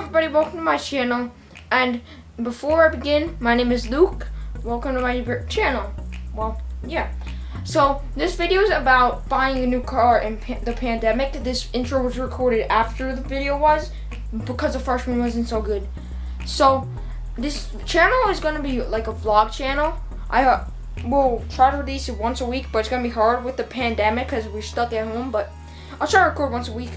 everybody, welcome to my channel. And before I begin, my name is Luke. Welcome to my channel. Well, yeah. So this video is about buying a new car in the pandemic. This intro was recorded after the video was because the first one wasn't so good. So this channel is gonna be like a vlog channel. I will try to release it once a week, but it's gonna be hard with the pandemic because we're stuck at home. But I'll try to record once a week.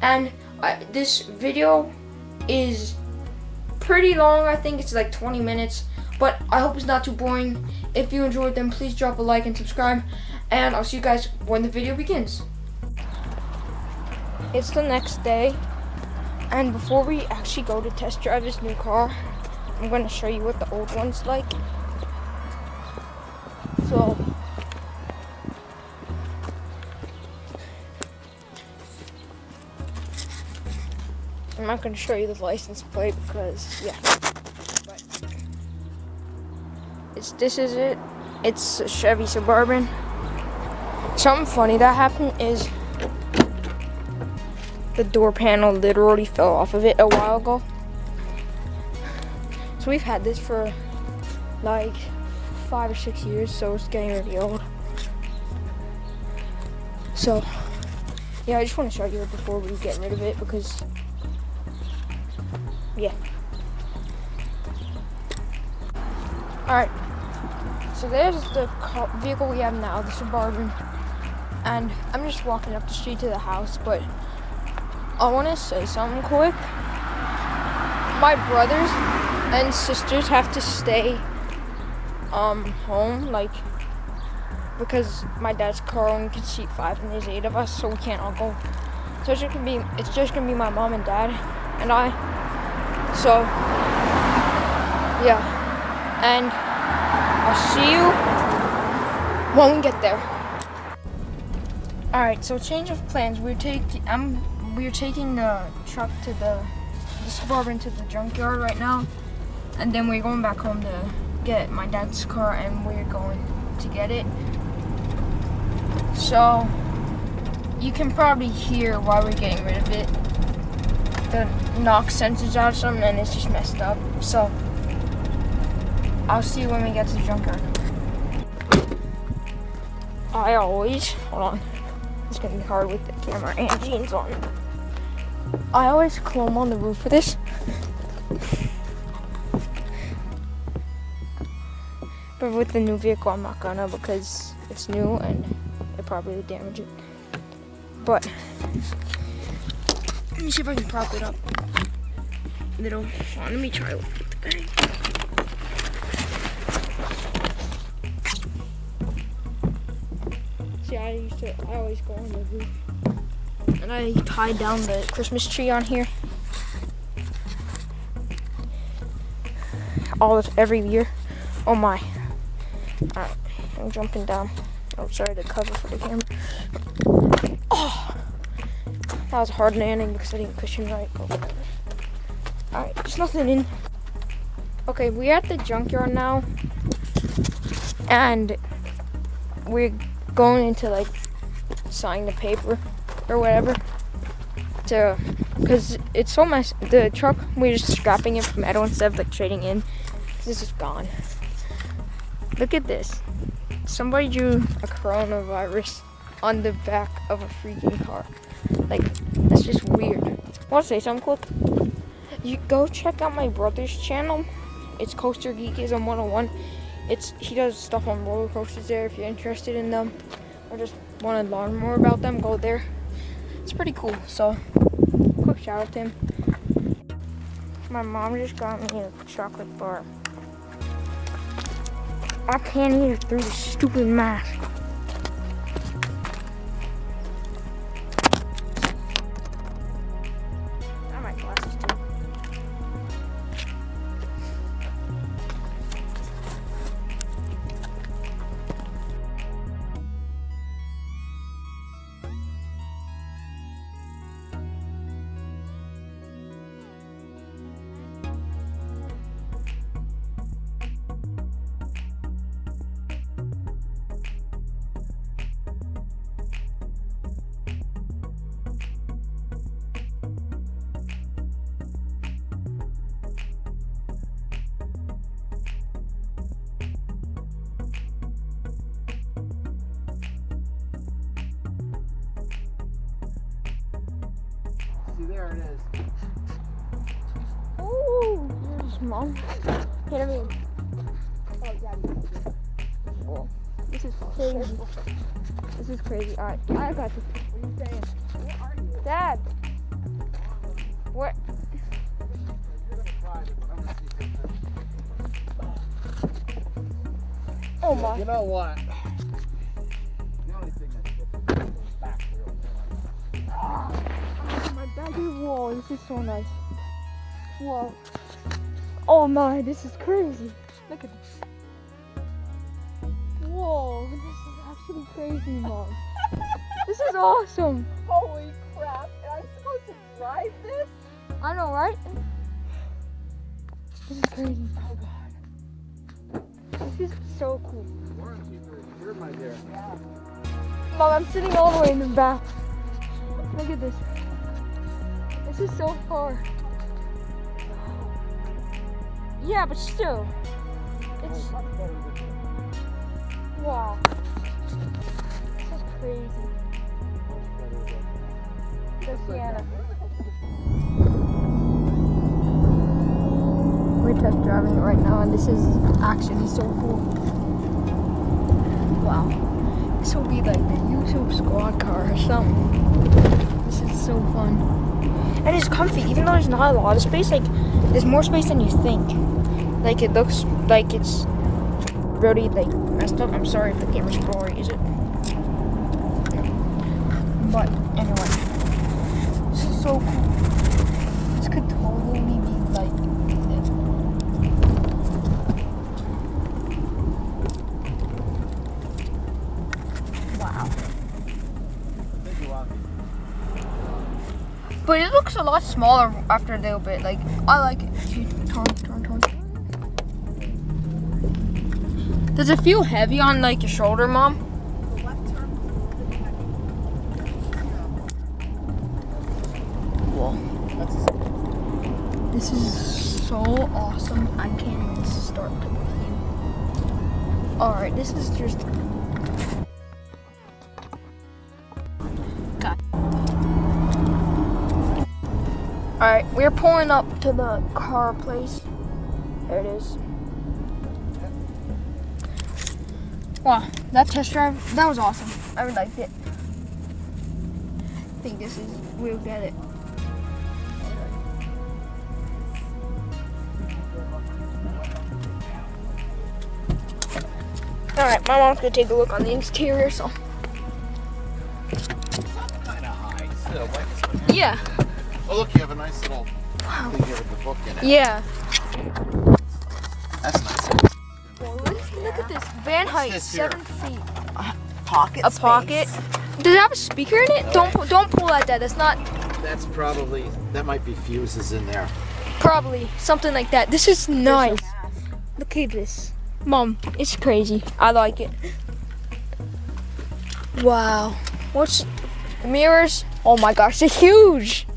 And this video is pretty long. I think it's like 20 minutes, but I hope it's not too boring. If you enjoyed, then please drop a like and subscribe, and I'll see you guys when the video begins. It's the next day, and before we actually go to test drive this new car, I'm going to show you what the old one's like. So I'm not going to show you the license plate because, yeah. But this is it. It's a Chevy Suburban. Something funny that happened is the door panel literally fell off of it a while ago. So we've had this for like 5 or 6 years, so it's getting really old. So, yeah, I just want to show you it before we get rid of it because, yeah. Alright, so there's the vehicle we have now, the Suburban, and I'm just walking up the street to the house, but I want to say something quick. My brothers and sisters have to stay home, like, because my dad's car only can seat 5 and there's 8 of us, so we can't all go. So it's just gonna be my mom and dad and I. So, yeah, and I'll see you when we get there. All right, so change of plans. We're taking the truck to the Suburban to the junkyard right now, and then we're going back home to get my dad's car, and we're going to get it. So you can probably hear why we're getting rid of it. The knock sensor's out or something, and it's just messed up. So I'll see you when we get to the junkyard. Hold on, it's gonna be hard with the camera and jeans on. I always climb on the roof for this, but with the new vehicle I'm not gonna, because it's new and it probably would damage it. But let me see if I can prop it up. Let me try it with the bag. See, I always go on the roof. And I tied down the Christmas tree on here. Every year. Oh my. Alright, I'm jumping down. Oh, sorry, the cover for the camera. Oh! That was hard landing because I didn't cushion right. Alright, there's nothing in. Okay, we're at the junkyard now. And we're going into like sign the paper or whatever. Because it's so messy. The truck, we're just scrapping it for metal instead of like trading in. This is gone. Look at this. Somebody drew a coronavirus on the back of a freaking car. Like, that's just weird. Want to say something quick? You go check out my brother's channel. It's Coaster Geekism 101. He does stuff on roller coasters there. If you're interested in them or just want to learn more about them, go there. It's pretty cool. So, quick shout out to him. My mom just got me a chocolate bar. I can't eat it through the stupid mask. I might glasses too. There it is. Oh, there's Mom. Hit me. Oh, Daddy. Oh, this is crazy. This is crazy. Alright, I got this. What are you saying? Where are you? Dad. What? Oh my. You know what? The only thing that's different is those back wheels. My baggy wall. This is so nice. Whoa. Oh my, this is crazy. Look at this. Whoa, this is actually crazy, Mom. This is awesome. Holy crap! And I'm supposed to drive this? I know, right? This is crazy. Oh god. This is so cool. Warranty for sure, my dear. Yeah. Mom, I'm sitting all the way in the back. Look at this. This is so far. Yeah, but still. It's wow. This is crazy. The Sienna. We're test driving it right now, and this is actually so cool. Wow. This will be like the YouTube squad car or something. This is so fun. And it's comfy, even though there's not a lot of space. Like, there's more space than you think. Like, it looks like it's really, like, messed up. I'm sorry if the camera's blurry, is it? No. But, anyway. This is so cool. This could totally be, like, it. Wow. But it looks a lot smaller after a little bit. Like, I like it. Turn. Does it feel heavy on, like, your shoulder, Mom? The left turn was a little bit heavy. Cool. This is so awesome. I can't even start to believe. Alright, this is just... Alright, we're pulling up to the car place. There it is. Wow, that test drive, that was awesome. I really liked it. I think this is, we'll get it. Alright, my mom's gonna take a look on the interior, so. Kind of high still. Yeah. Oh look, you have a nice little thing here with the book in it. Yeah. That's nice. Well, look at this. Van height, this here? 7 feet. Pocket A pocket. Does it have a speaker in it? No. Don't pull at that. That's not That's probably, that might be fuses in there. probably something like that. This is nice. Look at this. Mom, it's crazy. I like it. Wow. What's mirrors? Oh my gosh, they're huge.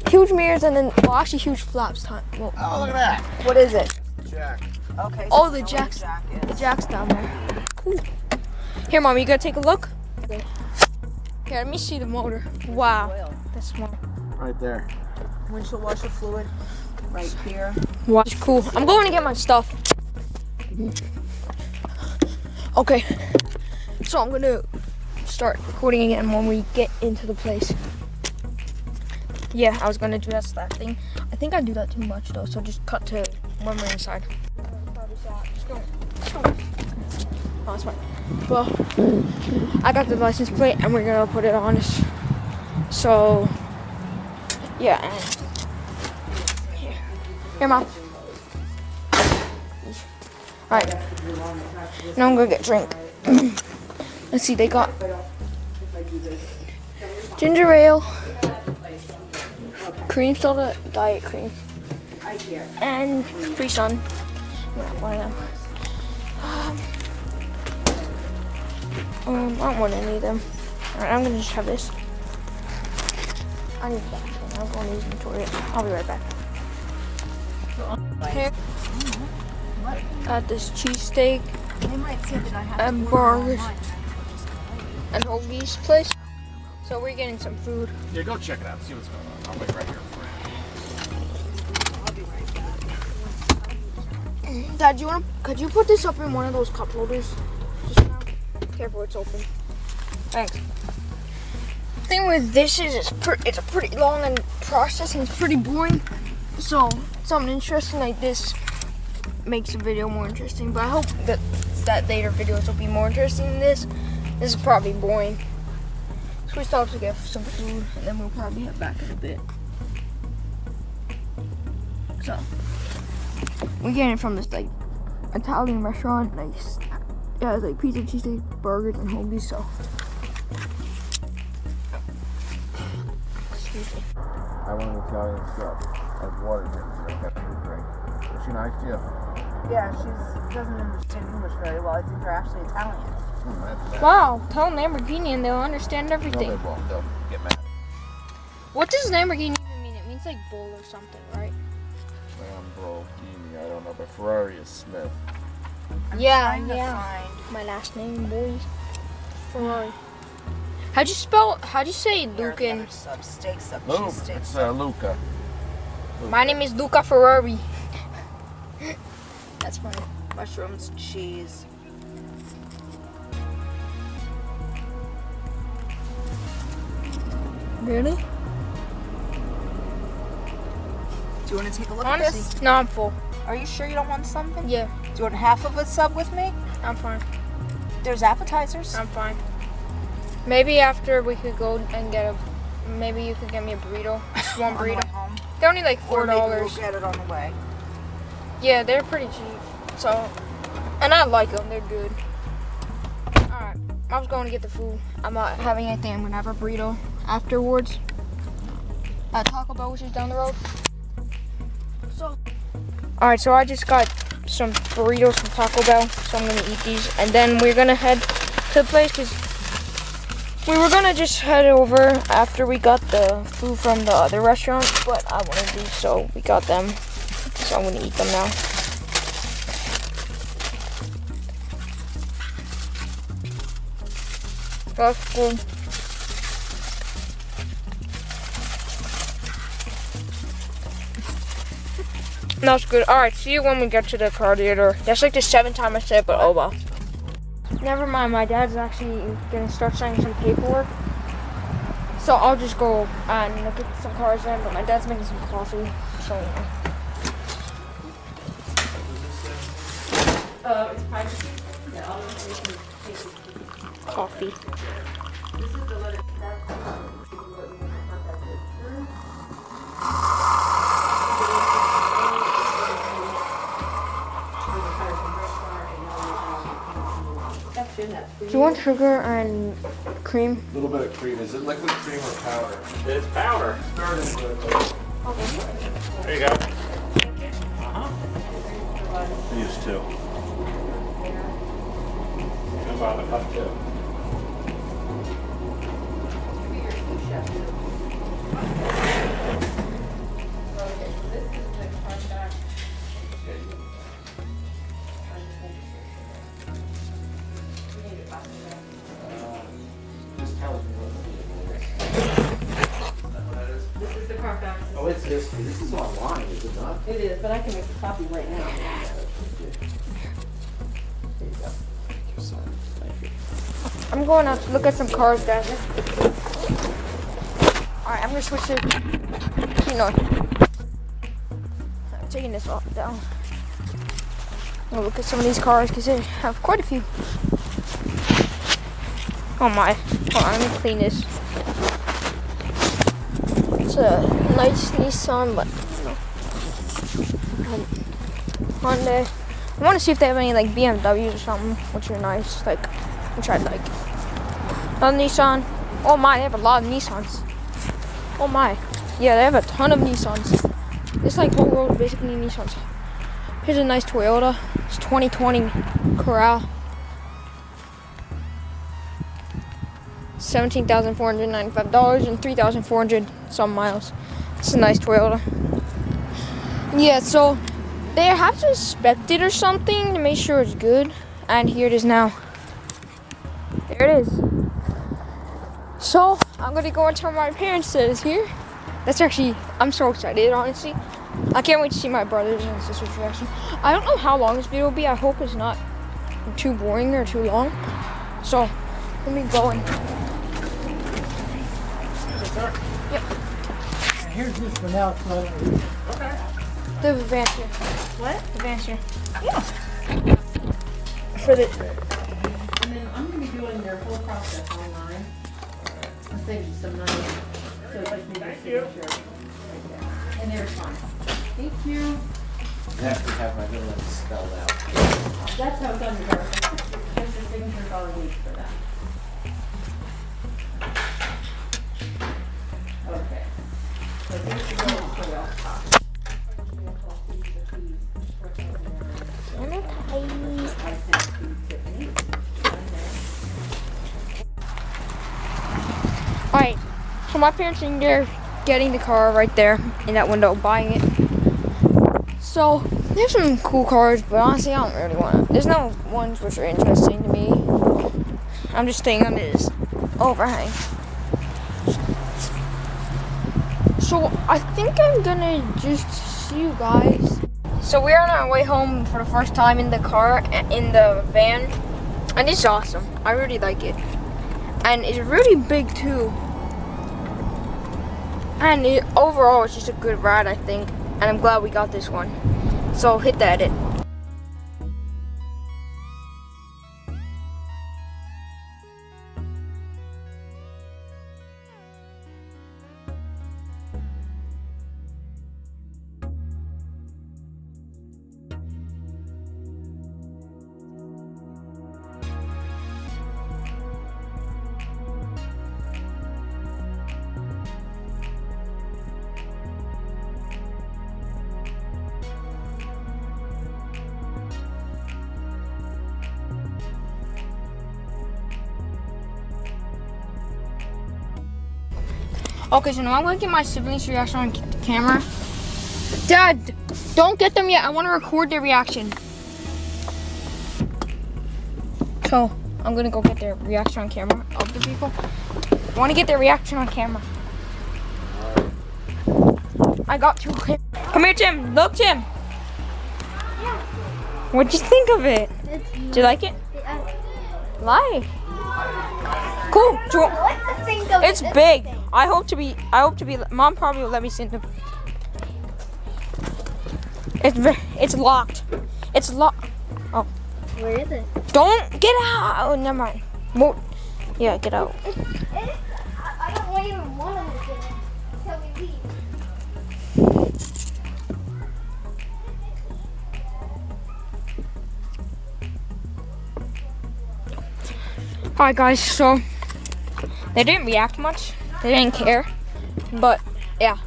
Huge mirrors and then, well, actually huge flaps. Well, Oh, look at that. What is it? Jack. Okay. Oh, so the you know jacks. what the jack The is. jack's down there. Cool. Here, Mom, you gotta take a look. Here, let me see the motor. Wow, Oil. that's small. Right there. Windshield washer fluid. Right here. Wow, it's cool. I'm going to get my stuff. Okay, so I'm gonna start recording again when we get into the place. Yeah, I was gonna do that slap thing. I think I do that too much though, so just cut to when we're inside. Oh, that's fine. Well, I got the license plate and we're gonna put it on us. So, yeah. And here, Mom. Alright. Now I'm gonna get a drink. Let's see, they got ginger ale, cream soda, diet cream, and Capri Sun. Yeah, one of them. I don't want any of them. Alright, I'm gonna just have this. I need the bathroom. I'm going to use the toilet. I'll be right back. Here. At this cheesesteak They might say that I have and to order burgers online. and hoagies place. So So we're getting some food. Yeah, go check it out. See what's going on. I'll wait right here for you. Dad, could you put this up in one of those cup holders? Just now. Careful, it's open. Thanks. Thing with this is it's a pretty long and process and it's pretty boring. So something interesting like this makes the video more interesting. But I hope that later videos will be more interesting than this. This is probably boring. So we stop to get some food and then we'll probably head back in a bit. So we're getting it from this like Italian restaurant. Nice. Yeah, it's like pizza, cheesesteak, burgers, and hoagies. So excuse me. I want an Italian sub. I have water here, so I got food drink. Is she nice to you? Yeah, she doesn't understand English very well. I think they're actually Italian. That's bad. Wow, tell them Lamborghini and they'll understand No, everything. they won't. They'll get mad. What does Lamborghini even mean? It means like bull or something, right? Lamborghini, I don't know, but Ferrari is Smith. Yeah, Trying to yeah. find My last name, boys. Ferrari. How'd you say here, Luke in? another sub, steak sub, Luke, cheese steak it's sub. Luca. My name is Luca Ferrari. That's funny. Mushrooms, cheese. Really? Do you want to take a look at Honestly, this? no, I'm full. Are you sure you don't want something? Yeah, Do you want half of a sub with me? I'm fine. There's appetizers. I'm fine. Maybe after we could go and get maybe you could get me a burrito. Just one On the way burrito. home. They're only like Or maybe $4. we'll get it on the way. Yeah, they're pretty cheap. So, and I like them. They're good. Alright, I was going to get the food. I'm not having anything. I'm going to have a burrito afterwards. At Taco Bell, which is down the road. So, alright, so I just got some burritos from Taco Bell. So I'm going to eat these. And then we're going to head to the place because we were going to just head over after we got the food from the other restaurant. But I wanted these, so we got them. So I'm going to eat them now. That's good. That's good. Alright, see you when we get to the car theater. That's like the 7th time I said it, but oh well. Never mind, my dad's actually going to start signing some paperwork. So I'll just go and look at some cars then, but my dad's making some coffee. So, It's privacy. Yeah, all the information is coffee. This is the letter Do you want sugar and cream? A little bit of cream. Is it liquid cream or powder? It's powder. There you go. I use two. How about a cup too? Just tell me what it is. This is the Carfax. Oh, it's history. This is online, is it not? It is, but I can make a copy right now. I'm going out to look at some cars, guys. Alright, I'm gonna switch to I'm taking this off down. I'm gonna look at some of these cars because they have quite a few. Oh my. Hold on, let me clean this. It's a nice Nissan, but Hyundai. I want to see if they have any like BMWs or something, which are nice, like, which I'd like. Another Nissan. Oh my, they have a lot of Nissans. Oh my. Yeah, they have a ton of Nissans. This like whole road is basically Nissans. Here's a nice Toyota. It's 2020 Corral. $17,495 and 3,400 some miles. It's a nice Toyota. Yeah, so they have to inspect it or something to make sure it's good. And here it is now. There it is. So I'm gonna go and tell my parents that it's here. That's actually, I'm so excited, honestly. I can't wait to see my brothers and sisters' reaction. I don't know how long this video will be. I hope it's not too boring or too long. So let me go and. Yep. Here's this for now. The van's here. What? The van's here. Yeah. For the. And then I'm gonna be doing their whole process online. I'll save you some money. So it's like maybe a signature right there. And they're fine. Thank you. I have to have my middle name spelled out. That's how it's done in America. Just the signature is all I need for that. Okay. So here's the goal for the top. I sent to Tiffany. Alright, so my parents are in there getting the car right there in that window, buying it. So, there's some cool cars, but honestly, I don't really want to. There's no ones which are interesting to me. I'm just staying on this overhang. So, I think I'm gonna just see you guys. So, we're on our way home for the first time in the car, in the van. And it's awesome. I really like it. And it's really big too. And overall, it's just a good ride, I think. And I'm glad we got this one. So hit the edit. Okay, so now I'm gonna get my siblings' reaction on camera. Dad, don't get them yet. I want to record their reaction. So I'm gonna go get their reaction on camera of the people. I want to get their reaction on camera. I got two. Come here, Tim. Look, Tim. What'd you think of it? Do you like it? Lie. Cool. It's big. I hope to be. Mom probably will let me sit in the. It's locked. It's locked. Oh. Where is it? Don't get out. Oh, never mind. Yeah, get out. I don't even want to get in until we leave. Alright, guys. So they didn't react much. They didn't care. But yeah.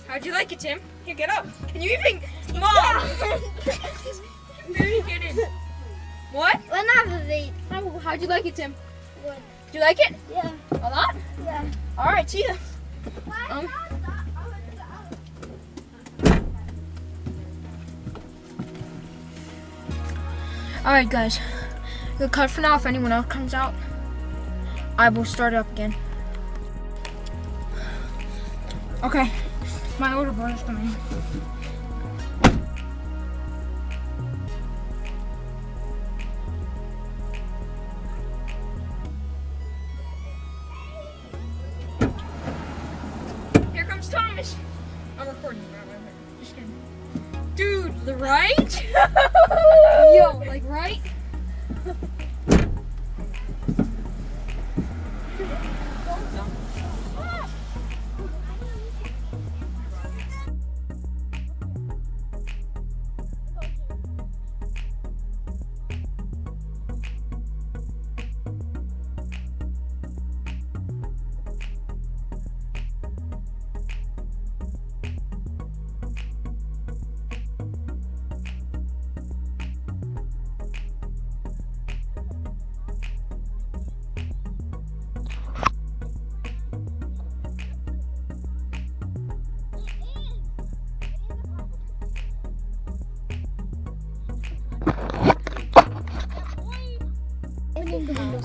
How'd you like it, Tim? Here, get up. Can you even? Mom! Barely get in. What? Well, not the date. How'd you like it, Tim? Good. Did you like it? Yeah. A lot? Yeah. Alright, see ya. Alright, guys. We'll cut for now. If anyone else comes out, I will start it up again. Okay. My older brother's coming. Here comes Thomas. I'm recording. Just kidding. Dude, the right? Yo, like right?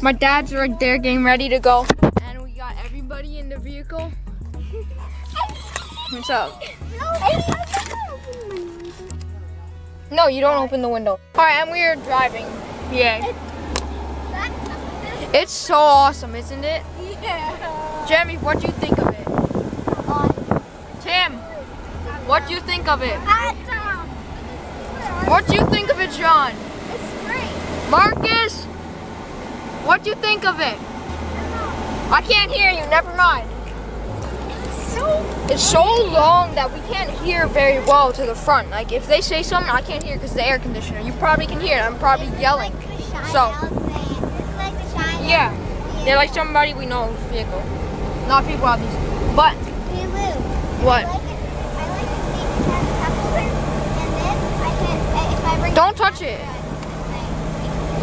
My dad's right there getting ready to go. And we got everybody in the vehicle. What's up? No, you don't open the window. Alright, and we are driving. Yeah. It's so awesome, isn't it? Yeah. Jeremy, what do you think of it? Tim, what do you think of it? What do you think of it, John? It's great. Marcus, what do you think of it? I can't hear you, never mind. It's so long that we can't hear very well to the front. Like if they say something, I can't hear because the air conditioner. You probably can hear it. I'm probably yelling. So, yeah, they're like somebody we know vehicle. Not people out these. But, what? Don't touch it.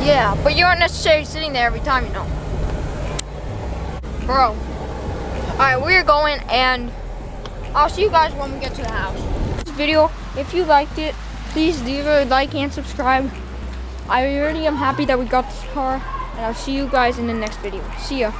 Yeah, but you aren't necessarily sitting there every time, you know. Bro. Alright, we're going and I'll see you guys when we get to the house. This video, if you liked it, please leave a like and subscribe. I already am happy that we got this car, and I'll see you guys in the next video. See ya.